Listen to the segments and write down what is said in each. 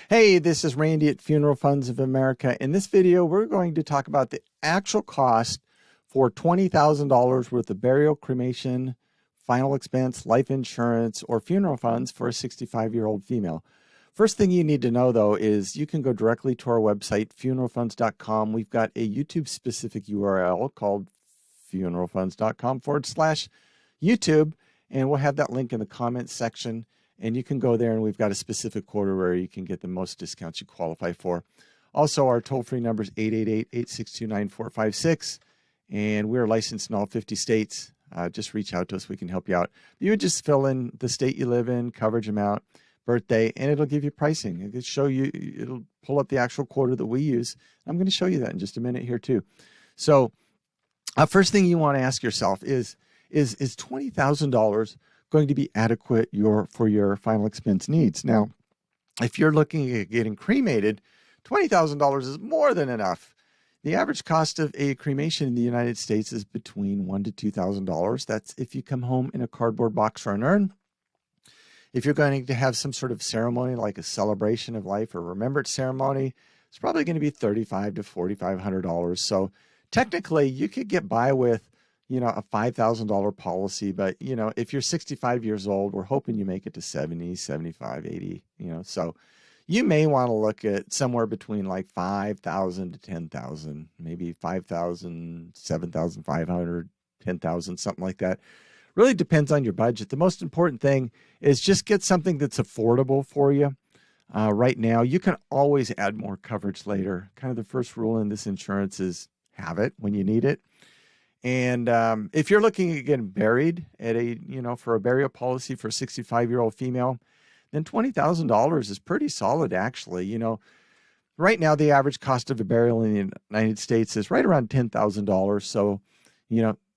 Hey, this is Randy at Funeral Funds of America. In this video, we're going to talk about the actual cost for $20,000 worth of burial, cremation, final expense, life insurance, or funeral funds for a 65-year-old female. First thing you need to know, though, is you can go directly to our website, funeralfunds.com. We've got a YouTube-specific URL called funeralfunds.com/YouTube, and we'll have that link in the comments section. And you can go there, and we've got a specific quarter where you can get the most discounts you qualify for. Also, our toll-free number is 888-862-9456, and we're licensed in all 50 states. Just reach out to us. We can help you out. You would just fill in the state you live in, coverage amount, birthday, and it'll give you pricing. It'll show you, it'll pull up the actual quote that we use. I'm going to show you that in just a minute here too. So first thing you want to ask yourself is $20,000 going to be adequate for your final expense needs? Now, if you're looking at getting cremated, $20,000 is more than enough. The average cost of a cremation in the United States is between $1,000 to $2,000. That's if you come home in a cardboard box or an urn. If you're going to have some sort of ceremony like a celebration of life or remembrance ceremony, it's probably going to be $3,500 to $4,500. So technically, you could get by with a $5,000 policy, but if you're 65 years old, we're hoping you make it to 70, 75, 80, so you may want to look at somewhere between like 5,000 to 10,000, maybe 5,000, 7,500, 10,000, something like that. Really depends on your budget. The most important thing is just get something that's affordable for you. Right now, you can always add more coverage later. Kind of the first rule in this insurance is have it when you need it. And if you're looking at getting buried at for a burial policy for a 65-year-old female, then $20,000 is pretty solid, actually. Right now, the average cost of a burial in the United States is right around $10,000. So,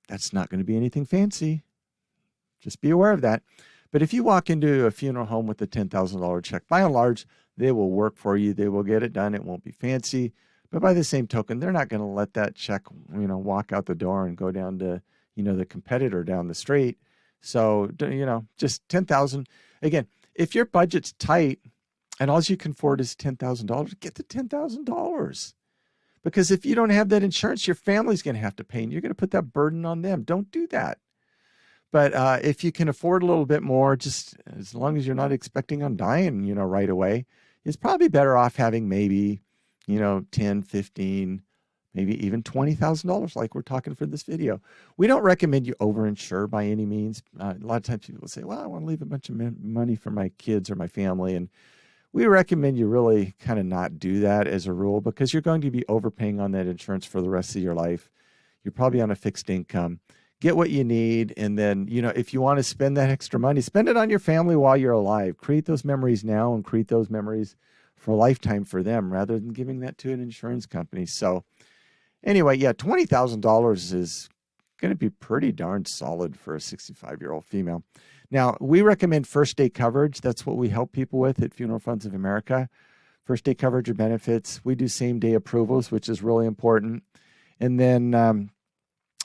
that's not going to be anything fancy. Just be aware of that. But if you walk into a funeral home with a $10,000 check, by and large, they will work for you. They will get it done. It won't be fancy. But by the same token, they're not going to let that check, walk out the door and go down to, the competitor down the street. So, just $10,000. Again, if your budget's tight and all you can afford is $10,000, get the $10,000. Because if you don't have that insurance, your family's going to have to pay, and you're going to put that burden on them. Don't do that. But if you can afford a little bit more, just as long as you're not expecting on dying, right away, it's probably better off having maybe, 10, 15, maybe even $20,000 like we're talking for this video. We don't recommend you overinsure by any means. A lot of times people say, well, I want to leave a bunch of money for my kids or my family. And we recommend you really kind of not do that as a rule, because you're going to be overpaying on that insurance for the rest of your life. You're probably on a fixed income. Get what you need. And then, if you want to spend that extra money, spend it on your family while you're alive. Create those memories now and create those memories for a lifetime for them rather than giving that to an insurance company. So anyway, yeah, $20,000 is going to be pretty darn solid for a 65-year-old female. Now, we recommend first day coverage. That's what we help people with at Funeral Funds of America. First day coverage or benefits. We do same day approvals, which is really important. And then,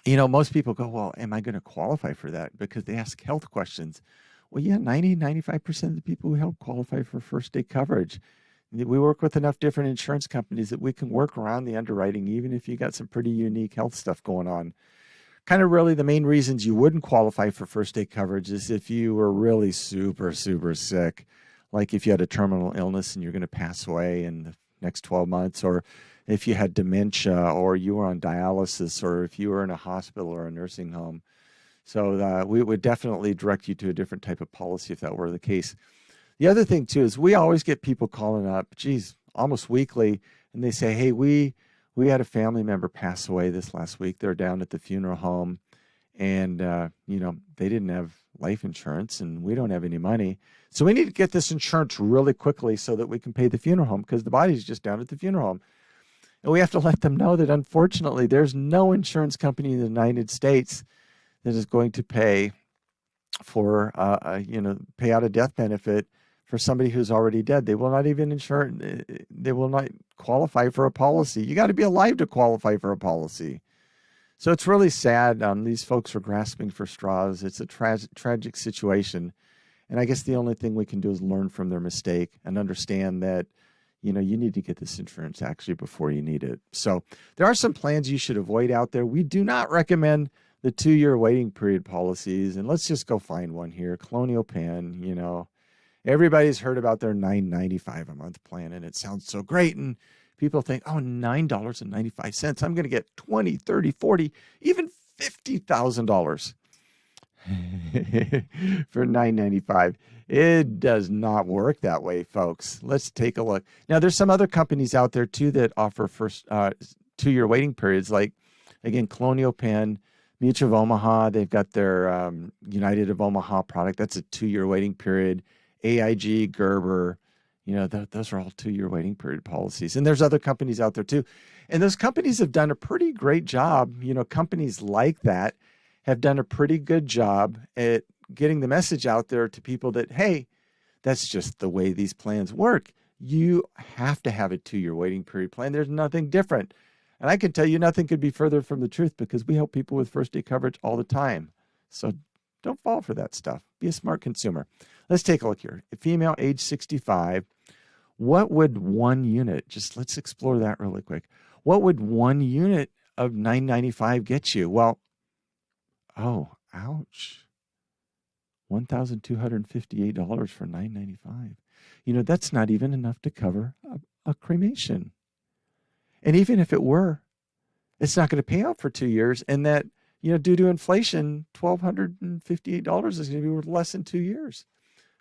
most people go, well, am I going to qualify for that? Because they ask health questions. Well, yeah, 95% of the people who help qualify for first day coverage. We work with enough different insurance companies that we can work around the underwriting, even if you got some pretty unique health stuff going on. Kind of really the main reasons you wouldn't qualify for first day coverage is if you were really super, super sick, like if you had a terminal illness and you're going to pass away in the next 12 months, or if you had dementia, or you were on dialysis, or if you were in a hospital or a nursing home. So we would definitely direct you to a different type of policy if that were the case. The other thing, too, is we always get people calling up, almost weekly, and they say, hey, we had a family member pass away this last week. They're down at the funeral home, and, they didn't have life insurance, and we don't have any money. So we need to get this insurance really quickly so that we can pay the funeral home, because the body's just down at the funeral home. And we have to let them know that, unfortunately, there's no insurance company in the United States that is going to pay for, pay out a death benefit for somebody who's already dead. They will not even insure, they will not qualify for a policy. You got to be alive to qualify for a policy. So it's really sad. These folks are grasping for straws. It's a tragic situation. And I guess the only thing we can do is learn from their mistake and understand that, you need to get this insurance actually before you need it. So there are some plans you should avoid out there. We do not recommend the 2-year waiting period policies. And let's just go find one here. Colonial Penn, everybody's heard about their $9.95 a month plan, and it sounds so great. And people think, oh, $9.95. I'm going to get $20, $30, $40, even $50,000 for $9.95. It does not work that way, folks. Let's take a look. Now, there's some other companies out there, too, that offer first 2-year waiting periods, like, again, Colonial Penn, Mutual of Omaha. They've got their United of Omaha product. That's a 2-year waiting period. AIG, Gerber, those are all 2-year waiting period policies. And there's other companies out there, too. And those companies have done a pretty great job. Companies like that have done a pretty good job at getting the message out there to people that, hey, that's just the way these plans work. You have to have a 2-year waiting period plan. There's nothing different. And I can tell you nothing could be further from the truth, because we help people with first day coverage all the time. So don't fall for that stuff. Be a smart consumer. Let's take a look here. A female, age 65. What would one unit, let's explore that really quick. What would one unit of $9.95 get you? Well, ouch. $1,258 for $9.95. That's not even enough to cover a cremation. And even if it were, it's not going to pay out for 2 years. And that, due to inflation, $1,258 is going to be worth less than 2 years.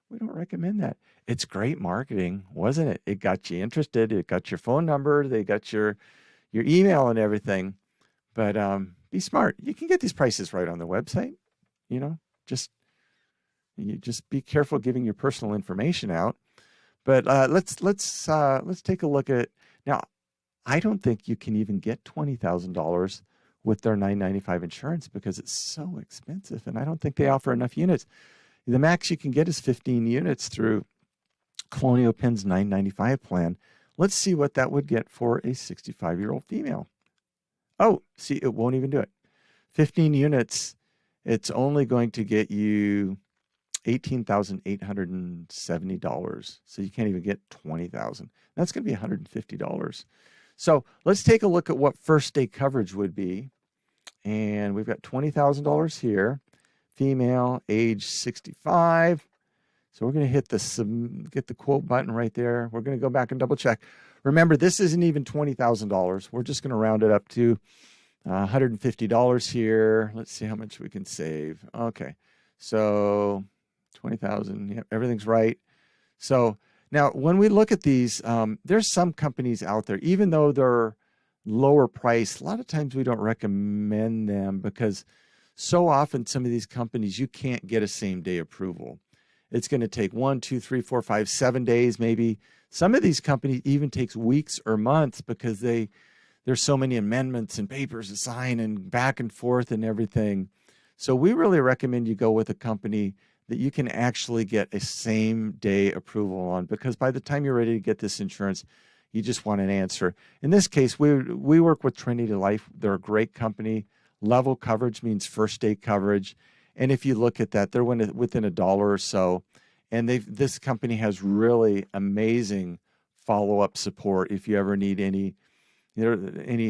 We don't recommend that. It's great marketing, wasn't it? It got you interested. It got your phone number. They got your email and everything. But be smart. You can get these prices right on the website. Just be careful giving your personal information out. But let's take a look at now. I don't think you can even get $20,000 with their $9.95 insurance, because it's so expensive, and I don't think they offer enough units. The max you can get is 15 units through Colonial Penn's $9.95 plan. Let's see what that would get for a 65-year-old female. Oh, see, it won't even do it. 15 units, it's only going to get you $18,870. So you can't even get $20,000. That's going to be $150. So let's take a look at what first day coverage would be. And we've got $20,000 here. Female, age 65. So we're going to hit get the quote button right there. We're going to go back and double check. Remember, this isn't even $20,000. We're just going to round it up to $150 here. Let's see how much we can save. Okay. So 20,000. Yeah, everything's right. So now when we look at these, there's some companies out there, even though they're lower price, a lot of times we don't recommend them, because so often some of these companies, you can't get a same day approval. It's going to take 1, 2, 3, 4, 5, 7 days, maybe. Some of these companies even takes weeks or months, because there's so many amendments and papers to sign and back and forth and everything. So we really recommend you go with a company that you can actually get a same day approval on, because by the time you're ready to get this insurance, you just want an answer. In this case, we work with Trinity Life. They're a great company. Level coverage means first day coverage. And if you look at that, they're within $1 or so. And this company has really amazing follow-up support if you ever need any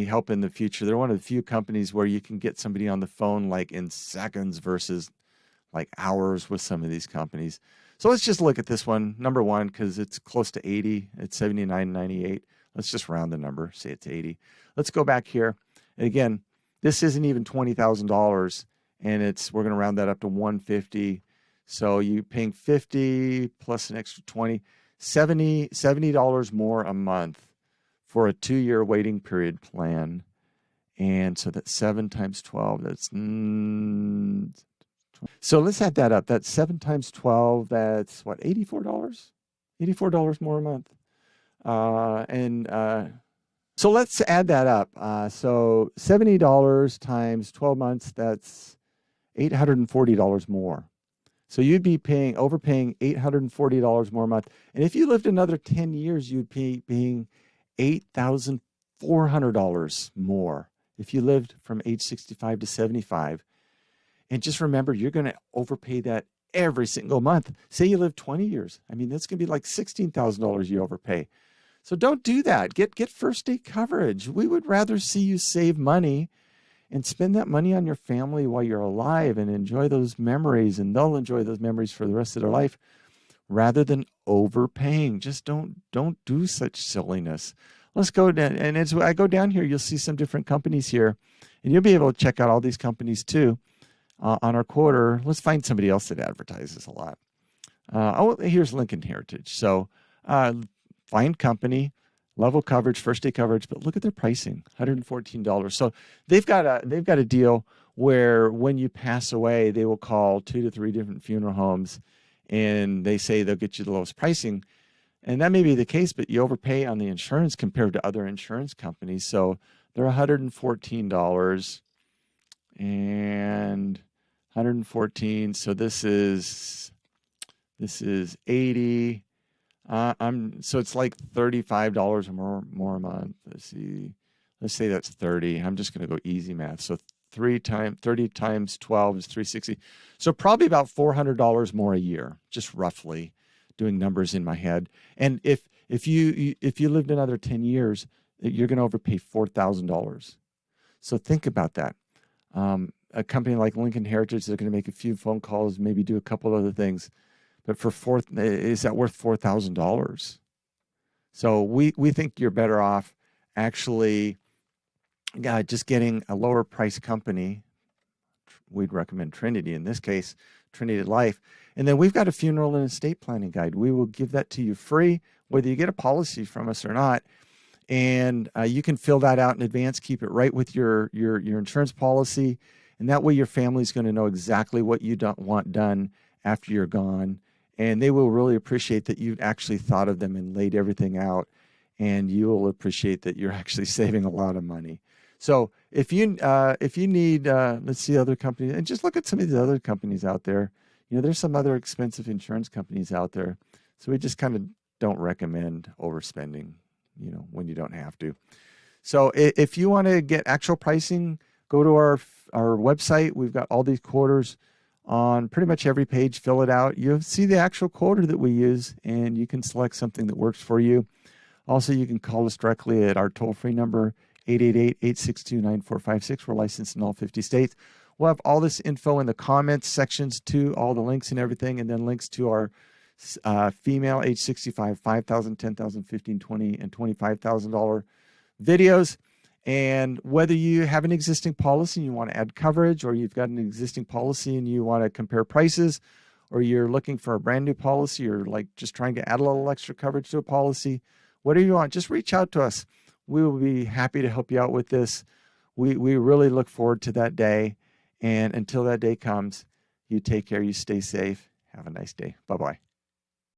help in the future. They're one of the few companies where you can get somebody on the phone like in seconds versus like hours with some of these companies. So let's just look at this one, number one, because it's close to 80. It's 79.98. Let's just round the number, say it's 80. Let's go back here. And again, this isn't even $20,000, and we're going to round that up to 150. So you're paying 50 plus an extra 20, $70 more a month for a 2-year waiting period plan. And so that's 7 times 12. That's so let's add that up. That's 7 times 12. That's what, $84? $84 more a month. So let's add that up. So $70 times 12 months, that's $840 more. So you'd be overpaying $840 more a month. And if you lived another 10 years, you'd be paying $8,400 more if you lived from age 65 to 75. And just remember, you're going to overpay that every single month. Say you live 20 years. I mean, that's going to be like $16,000 you overpay. So don't do that. Get first day coverage. We would rather see you save money and spend that money on your family while you're alive and enjoy those memories, and they'll enjoy those memories for the rest of their life, rather than overpaying. Just don't do such silliness. Let's go down, and as I go down here, you'll see some different companies here, and you'll be able to check out all these companies too on our quarter. Let's find somebody else that advertises a lot. Here's Lincoln Heritage. So find company, level coverage, first day coverage, but look at their pricing, $114. So they've got a deal where when you pass away, they will call 2 to 3 different funeral homes, and they say they'll get you the lowest pricing. And that may be the case, but you overpay on the insurance compared to other insurance companies. So they're $114 and 114. So this is 80. So it's like $35 or more a month. Let's see. Let's say that's 30. I'm just going to go easy math. So 30 times 12 is 360. So probably about $400 more a year, just roughly doing numbers in my head. And if you lived another 10 years, you're going to overpay $4,000. So think about that. A company like Lincoln Heritage, they're going to make a few phone calls, maybe do a couple other things. But is that worth $4,000? So we think you're better off actually just getting a lower price company. We'd recommend Trinity in this case, Trinity Life. And then we've got a funeral and estate planning guide. We will give that to you free, whether you get a policy from us or not. And you can fill that out in advance, keep it right with your insurance policy. And that way your family's going to know exactly what you don't want done after you're gone. And they will really appreciate that you actually thought of them and laid everything out. And you will appreciate that you're actually saving a lot of money. So if you need, let's see other companies, and just look at some of the other companies out there. There's some other expensive insurance companies out there. So we just kind of don't recommend overspending, when you don't have to. So if you want to get actual pricing, go to our website. We've got all these quarters on pretty much every page. Fill it out. You'll see the actual quarter that we use, and you can select something that works for you. Also, you can call us directly at our toll-free number, 888-862-9456. We're licensed in all 50 states. We'll have all this info in the comments sections too, all the links and everything, and then links to our female age 65, $5,000, $10,000, $15,000, $20,000, and $25,000 videos. And whether you have an existing policy and you want to add coverage, or you've got an existing policy and you want to compare prices, or you're looking for a brand new policy, or like just trying to add a little extra coverage to a policy, whatever you want, just reach out to us. We will be happy to help you out with this. We really look forward to that day. And until that day comes, you take care, you stay safe. Have a nice day. Bye-bye.